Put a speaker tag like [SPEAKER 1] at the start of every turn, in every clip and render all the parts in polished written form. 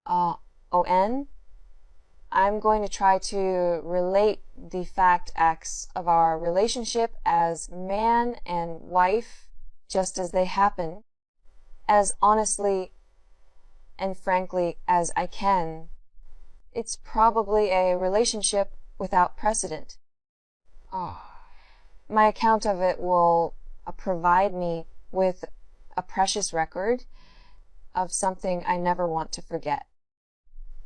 [SPEAKER 1] O-N, I'm going to try to relate the fact acts of our relationship as man and wife just as they happen, as honestly and frankly as I can. It's probably a relationship without precedent. My account of it will provide me with a precious record of something I never want to forget.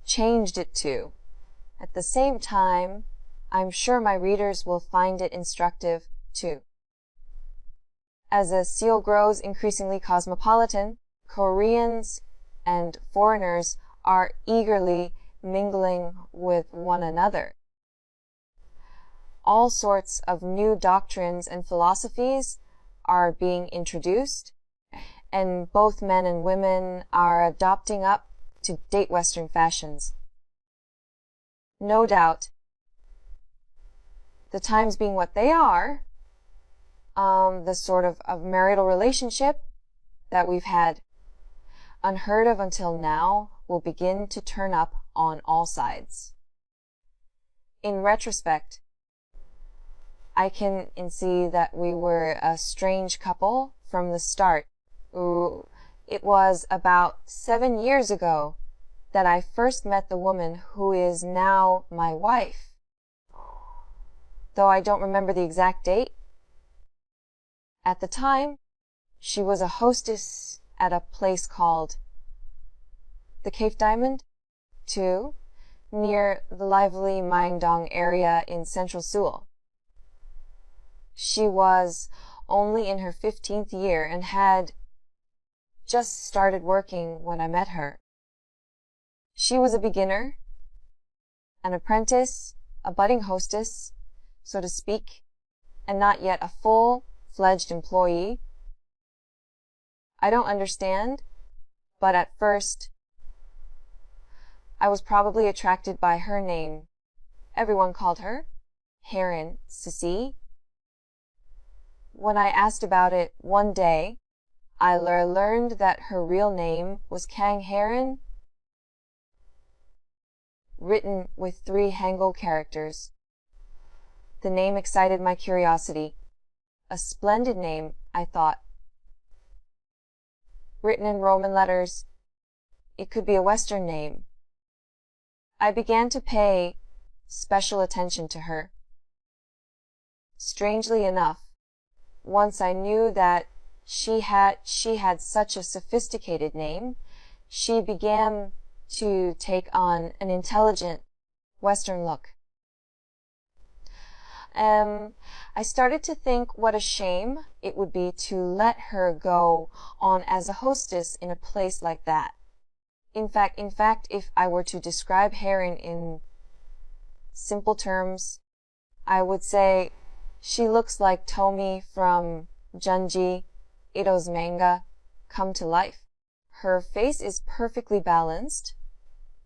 [SPEAKER 1] Changed it too. At the same time, I'm sure my readers will find it instructive too. As a Seoul grows increasingly cosmopolitan, Koreans and foreigners are eagerly mingling with one another. All sorts of new doctrines and philosophies are being introduced, and both men and women are adopting up to date Western fashions. No doubt, the times being what they are, the sort of marital relationship that we've had unheard of until now will begin to turn up on all sides. In retrospect, I can see that we were a strange couple from the start. It was about 7 years ago that I first met the woman who is now my wife. Though I don't remember the exact date. At the time, she was a hostess at a place called the Cape Diamond, too, near the lively Myeongdong area in central Seoul. She was only in her 15th year and had just started working when I met her. She was a beginner, an apprentice, a budding hostess, so to speak, and not yet a full-fledged employee. I don't understand, but at first, I was probably attracted by her name. Everyone called her Haeriine, Sissy. When I asked about it one day, I learned that her real name was Kang Haeriine, written with 3 Hangul characters. The name excited my curiosity. A splendid name, I thought. Written in Roman letters, it could be a Western name. I began to pay special attention to her. Strangely enough, once I knew that she had such a sophisticated name, she began to take on an intelligent Western look. I started to think what a shame it would be to let her go on as a hostess in a place like that. In fact, if I were to describe Haeriine in simple terms, I would say she looks like Tomie from Junji Ito's manga, come to life. Her face is perfectly balanced,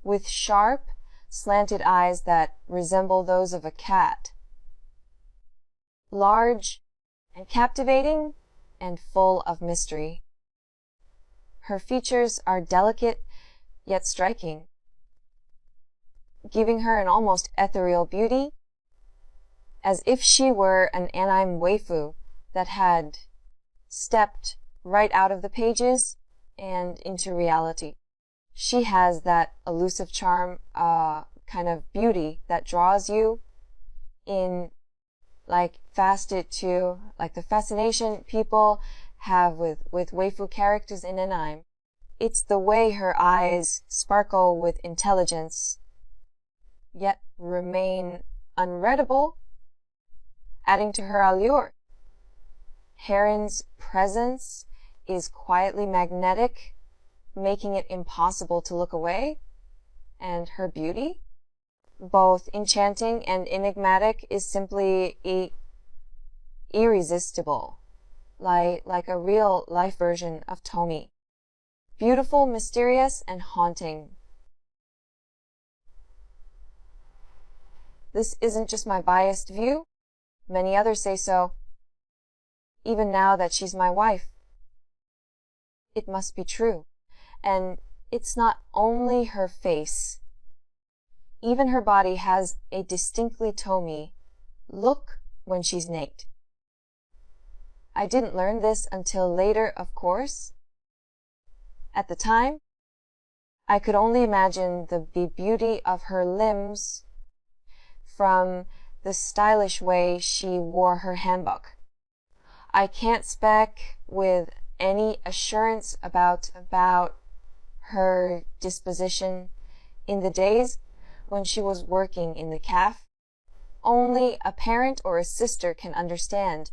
[SPEAKER 1] with sharp, slanted eyes that resemble those of a cat. Large and captivating and full of mystery. Her features are delicate yet striking, giving her an almost ethereal beauty, as if she were an anime waifu that had stepped right out of the pages and into reality. She has that elusive charm, kind of beauty that draws you in, like the fascination people have with waifu characters in anime. It's the way her eyes sparkle with intelligence, yet remain unreadable, adding to her allure. Haerine's presence is quietly magnetic, making it impossible to look away, and her beauty, both enchanting and enigmatic, is simply irresistible, like a real-life version of Tomie. Beautiful, mysterious, and haunting. This isn't just my biased view. Many others say so. Even now that she's my wife. It must be true. And It's not only her face. Even her body has a distinctly Tomie look when she's naked. I didn't learn this until later, of course. At the time, I could only imagine the beauty of her limbs from the stylish way she wore her hanbok. I can't speak with any assurance about her disposition in the days when she was working in the cafe. Only a parent or a sister can understand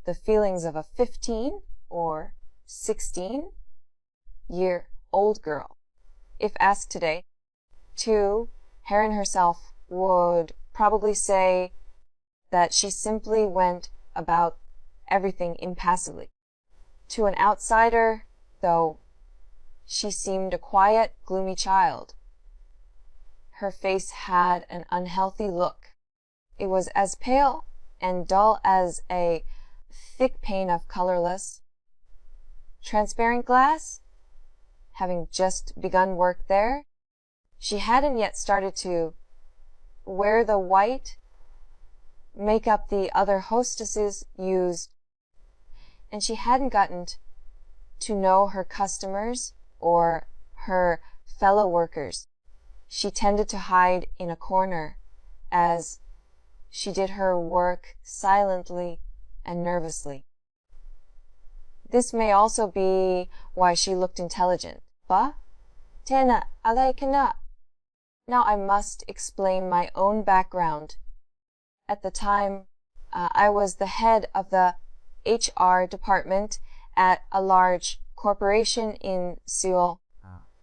[SPEAKER 1] the feelings of a 15 or 16-year-old girl. If asked today, Haeriine herself would probably say that she simply went about everything impassively. To an outsider, though, she seemed a quiet, gloomy child. Her face had an unhealthy look. It was as pale and dull as a thick pane of colorless, transparent glass. Having just begun work there, she hadn't yet started to wear the white makeup the other hostesses used, and she hadn't gotten to know her customers or her fellow workers. She tended to hide in a corner as she did her work silently and nervously. This may also be why she looked intelligent. Ba? Tena, alay ka na. Now I must explain my own background. At the time, I was the head of the HR department at a large corporation in Seoul,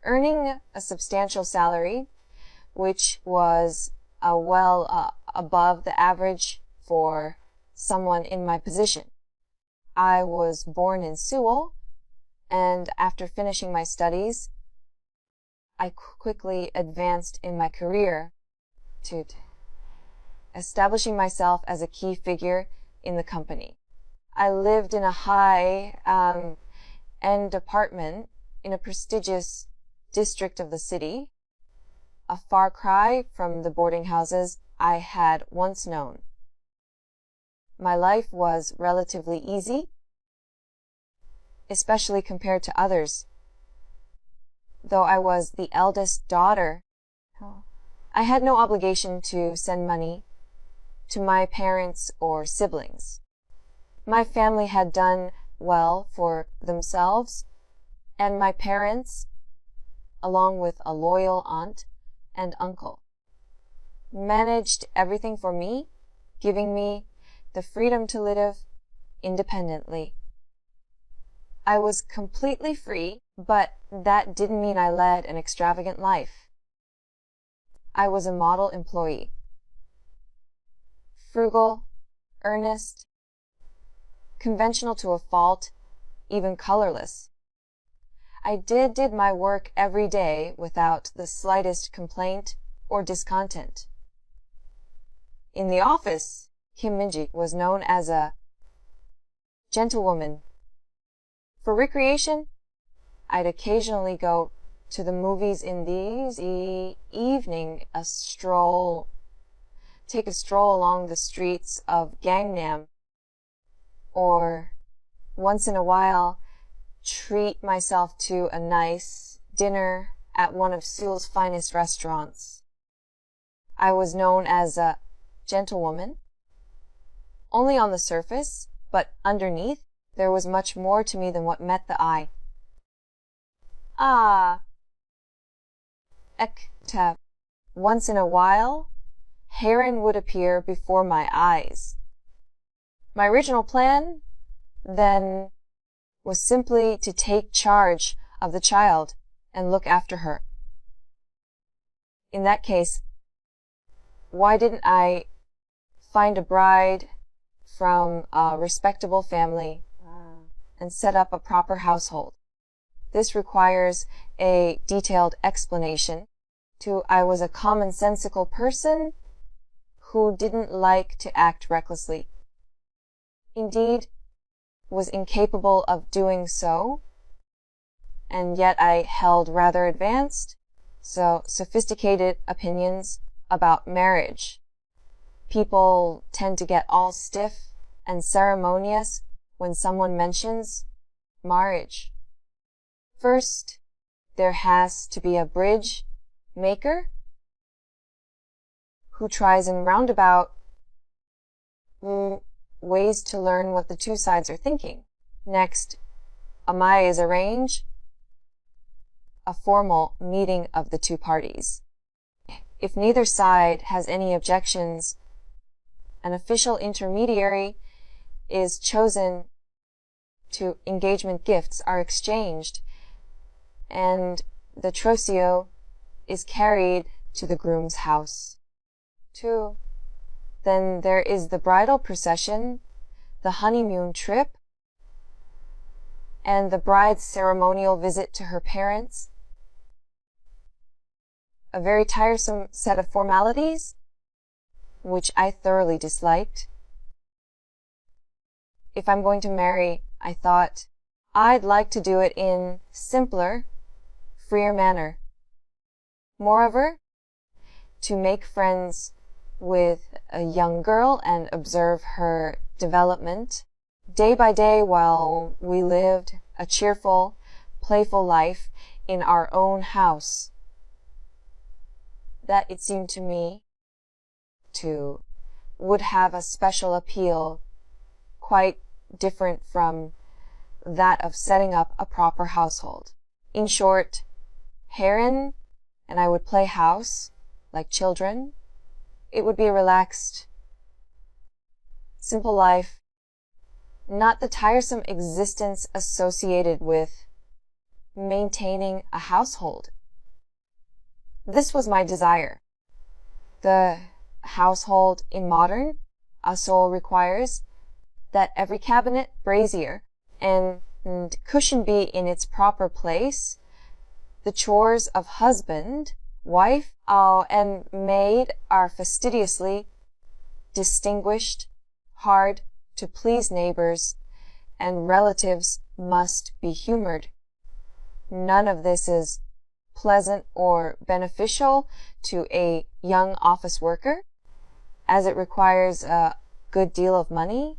[SPEAKER 1] earning a substantial salary, which was well above the average for someone in my position. I was born in Seoul, and after finishing my studies, I quickly advanced in my career to establishing myself as a key figure in the company. I lived in a high-end apartment in a prestigious district of the city, a far cry from the boarding houses I had once known. My life was relatively easy, especially compared to others. Though I was the eldest daughter, I had no obligation to send money to my parents or siblings. My family had done well for themselves, and my parents, along with a loyal aunt and uncle, managed everything for me, giving me the freedom to live independently. I was completely free, but that didn't mean I led an extravagant life. I was a model employee. Frugal, earnest, conventional to a fault, even colorless. I did my work every day without the slightest complaint or discontent. In the office, Kim Mungji was known as a gentlewoman. For recreation, I'd occasionally go to the movies in the evening, take a stroll along the streets of Gangnam, or once in a while treat myself to a nice dinner at one of Seoul's finest restaurants. I was known as a gentlewoman only on the surface, but underneath there was much more to me than what met the eye. Once in a while, Haeriine would appear before my eyes. My original plan, then, was simply to take charge of the child and look after her. In that case, why didn't I find a bride from a respectable family and set up a proper household? This requires a detailed explanation. I was a commonsensical person who didn't like to act recklessly. Indeed, was incapable of doing so, and yet I held rather advanced, so sophisticated opinions about marriage. People tend to get all stiff and ceremonious when someone mentions marriage. First, there has to be a bridge maker who tries in roundabout ways to learn what the two sides are thinking. Next, amai is arrange a formal meeting of the two parties. If neither side has any objections, an official intermediary is chosen to engagement gifts are exchanged, and the trousseau is carried to the groom's house. 2. Then there is the bridal procession, the honeymoon trip, and the bride's ceremonial visit to her parents. A very tiresome set of formalities, which I thoroughly disliked. If I'm going to marry, I thought, I'd like to do it in simpler, freer manner. Moreover, to make friends with a young girl and observe her development day by day while we lived a cheerful, playful life in our own house. That, it seemed to me, would have a special appeal quite different from that of setting up a proper household. In short, Haeriine and I would play house like children. It would be a relaxed, simple life, not the tiresome existence associated with maintaining a household. This was my desire. The household in modern Seoul requires that every cabinet, brazier, and cushion be in its proper place. The chores of husband, wife, and maid are fastidiously distinguished, hard to please neighbors, and relatives must be humored. None of this is pleasant or beneficial to a young office worker, as it requires a good deal of money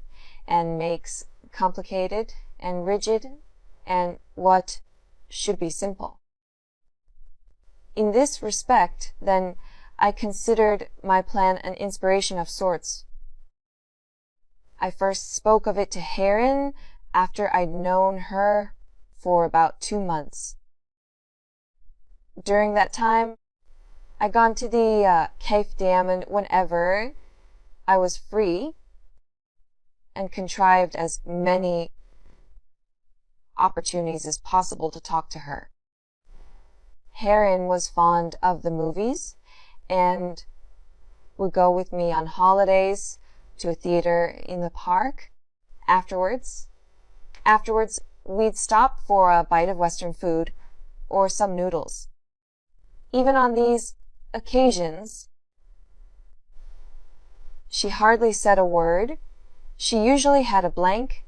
[SPEAKER 1] and makes complicated and rigid and what should be simple. In this respect, then, I considered my plan an inspiration of sorts. I first spoke of it to Haeriine after I'd known her for about 2 months. During that time, I'd gone to the Cafe Diamond whenever I was free and contrived as many opportunities as possible to talk to her. Haeriine was fond of the movies and would go with me on holidays to a theater in the park. Afterwards, we'd stop for a bite of Western food or some noodles. Even on these occasions, she hardly said a word. She usually had a blank,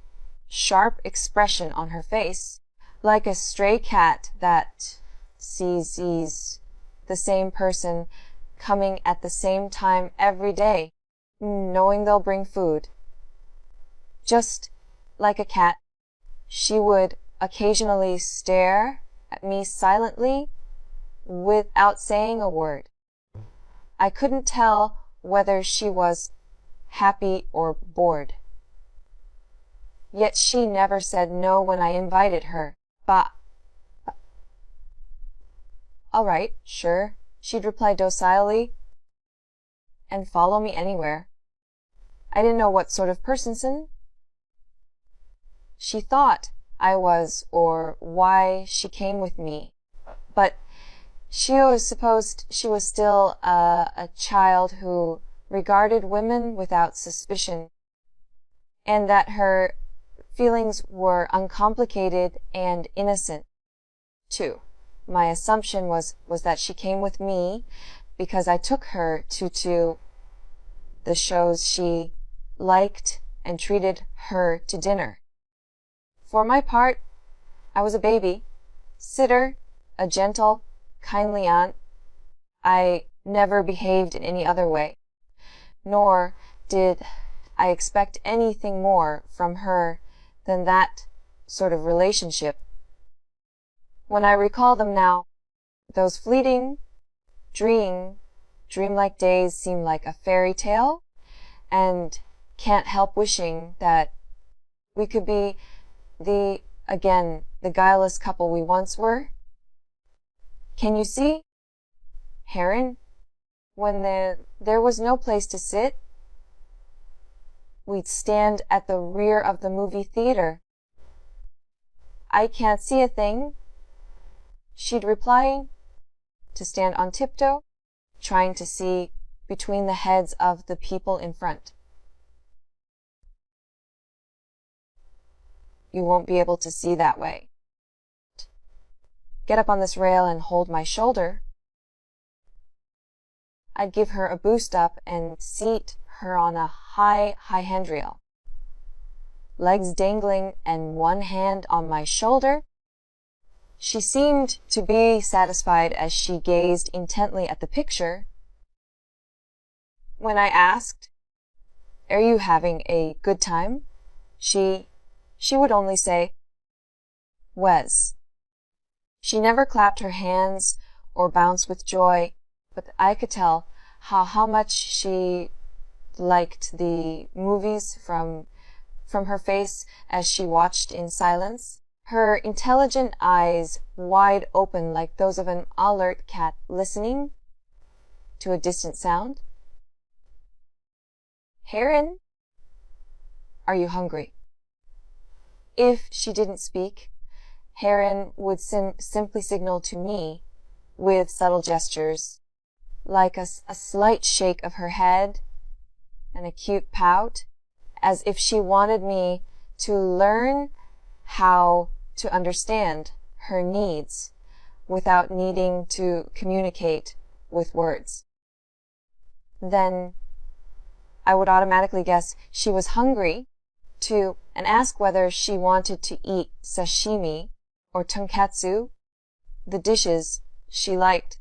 [SPEAKER 1] sharp expression on her face, like a stray cat that sees the same person coming at the same time every day, knowing they'll bring food. Just like a cat, she would occasionally stare at me silently without saying a word. I couldn't tell whether she was happy or bored. Yet she never said no when I invited her. All right, sure, she'd reply docilely and follow me anywhere. I didn't know what sort of person she thought I was or why she came with me, but she always supposed she was still a child who regarded women without suspicion, and that her feelings were uncomplicated and innocent, too. My assumption was that she came with me because I took her to the shows she liked and treated her to dinner. For my part, I was a baby, sitter, a gentle, kindly aunt. I never behaved in any other way, nor did I expect anything more from her than that sort of relationship. When I recall them now, those fleeting, dreamlike days seem like a fairy tale, and can't help wishing that we could be the guileless couple we once were. Can you see, Haeriine, when there was no place to sit, we'd stand at the rear of the movie theater. I can't see a thing, she'd reply, to stand on tiptoe, trying to see between the heads of the people in front. You won't be able to see that way. Get up on this rail and hold my shoulder. I'd give her a boost up and seat her on a high handrail. Legs dangling and one hand on my shoulder. She seemed to be satisfied as she gazed intently at the picture. When I asked, "Are you having a good time?" she would only say, "Wes." She never clapped her hands or bounced with joy, but I could tell how much she liked the movies from her face as she watched in silence, her intelligent eyes wide open like those of an alert cat listening to a distant sound. "Haeriine, are you hungry?" If she didn't speak, Haeriine would simply signal to me with subtle gestures, like a slight shake of her head and a cute pout, as if she wanted me to learn how to understand her needs without needing to communicate with words. Then I would automatically guess she was hungry too, and ask whether she wanted to eat sashimi or tonkatsu, the dishes she liked